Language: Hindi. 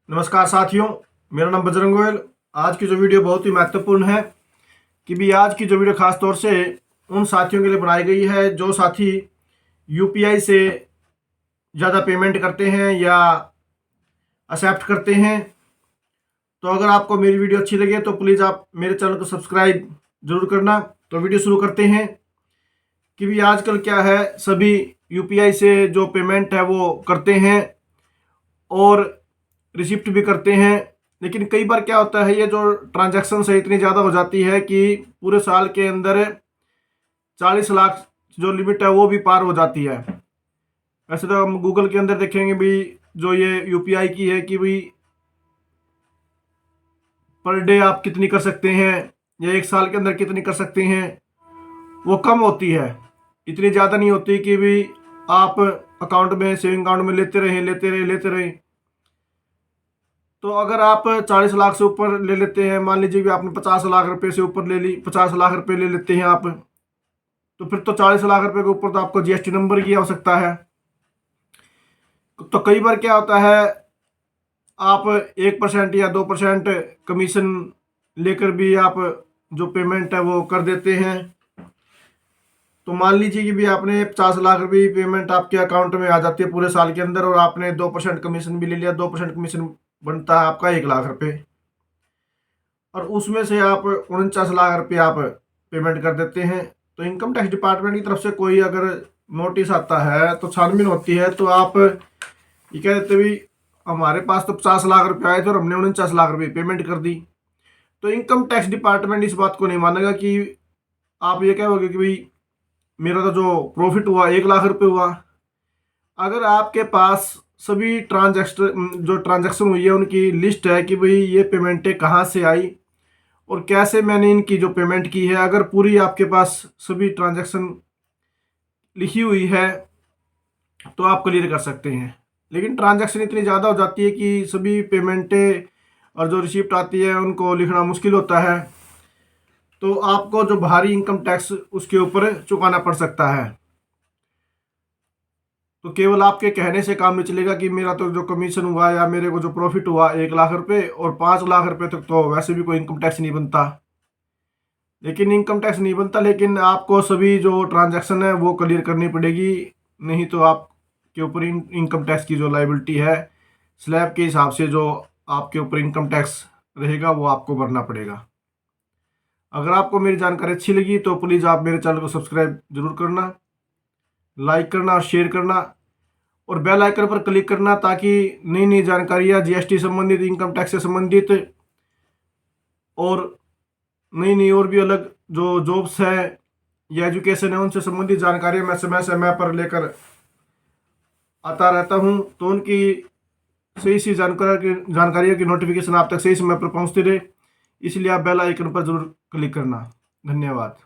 नमस्कार साथियों, मेरा नाम बजरंग गोयल। आज की जो वीडियो बहुत ही महत्वपूर्ण है कि भी आज की जो वीडियो खास तौर से उन साथियों के लिए बनाई गई है जो साथी यूपीआई से ज़्यादा पेमेंट करते हैं या एक्सेप्ट करते हैं। तो अगर आपको मेरी वीडियो अच्छी लगे तो प्लीज़ आप मेरे चैनल को सब्सक्राइब जरूर करना। तो वीडियो शुरू करते हैं कि भी आजकल क्या है, सभी यूपीआई से जो पेमेंट है वो करते हैं और रिसिप्ट भी करते हैं। लेकिन कई बार क्या होता है, ये जो ट्रांजैक्शन है इतनी ज़्यादा हो जाती है कि पूरे साल के अंदर 40 लाख जो लिमिट है वो भी पार हो जाती है। वैसे तो हम गूगल के अंदर देखेंगे भी जो ये यूपीआई की है कि भाई पर डे आप कितनी कर सकते हैं या एक साल के अंदर कितनी कर सकते हैं, वो कम होती है, इतनी ज़्यादा नहीं होती कि भी आप अकाउंट में सेविंग अकाउंट में लेते रहें। तो अगर आप 40 लाख से ऊपर ले लेते हैं, मान लीजिए कि आपने 50 लाख रुपए से ऊपर ले ली, 50 लाख रुपए ले लेते हैं आप, तो फिर तो 40 लाख रुपए के ऊपर तो आपको जीएसटी नंबर की आवश्यकता है। तो कई बार क्या होता है, आप 1% या 2% कमीशन लेकर भी आप जो पेमेंट है वो कर देते हैं। तो मान लीजिए कि भी आपने 50 लाख रुपये पेमेंट आपके अकाउंट में आ जाती है पूरे साल के अंदर और आपने 2% कमीशन भी ले लिया, 2% कमीशन बनता है आपका 1 लाख रुपये, और उसमें से आप 49 लाख रुपये आप पेमेंट कर देते हैं। तो इनकम टैक्स डिपार्टमेंट की तरफ से कोई अगर नोटिस आता है तो छानबीन होती है, तो आप ये कह देते भी हमारे पास तो 50 लाख रुपये आए थे और हमने 49 लाख रुपये पेमेंट कर दी। तो इनकम टैक्स डिपार्टमेंट इस बात को नहीं मानेगा कि आप ये कहोगे कि भाई मेरा तो जो प्रॉफिट हुआ 1 लाख रुपये हुआ। अगर आपके पास सभी ट्रांजैक्शन हुई है उनकी लिस्ट है कि भाई ये पेमेंटें कहाँ से आई और कैसे मैंने इनकी जो पेमेंट की है, अगर पूरी आपके पास सभी ट्रांजैक्शन लिखी हुई है तो आप क्लियर कर सकते हैं। लेकिन ट्रांजैक्शन इतनी ज़्यादा हो जाती है कि सभी पेमेंटें और जो रिसिप्ट आती है उनको लिखना मुश्किल होता है, तो आपको जो भारी इनकम टैक्स उसके ऊपर चुकाना पड़ सकता है। तो केवल आपके कहने से काम नहीं चलेगा कि मेरा तो जो कमीशन हुआ या मेरे को जो प्रॉफिट हुआ 1 लाख रुपये और 5 लाख रुपये तक तो वैसे भी कोई इनकम टैक्स नहीं बनता। लेकिन इनकम टैक्स नहीं बनता, लेकिन आपको सभी जो ट्रांजैक्शन है वो क्लियर करनी पड़ेगी, नहीं तो आपके ऊपर इनकम टैक्स की जो लाइबिलिटी है स्लैब के हिसाब से जो आपके ऊपर इनकम टैक्स रहेगा वो आपको भरना पड़ेगा। अगर आपको मेरी जानकारी अच्छी लगी तो प्लीज़ आप मेरे चैनल को सब्सक्राइब जरूर करना, लाइक करना, शेयर करना और बेल आइकन पर क्लिक करना, ताकि नई नई जानकारियाँ जीएसटी संबंधित, इनकम टैक्स से संबंधित और नई नई और भी अलग जो जॉब्स है या एजुकेशन है उनसे संबंधित जानकारियाँ मैं समय पर लेकर आता रहता हूँ। तो उनकी सही सी जानकारियों की नोटिफिकेशन आप तक सही समय पर पहुँचती रहे, इसलिए आप बेल आइकन पर जरूर क्लिक करना। धन्यवाद।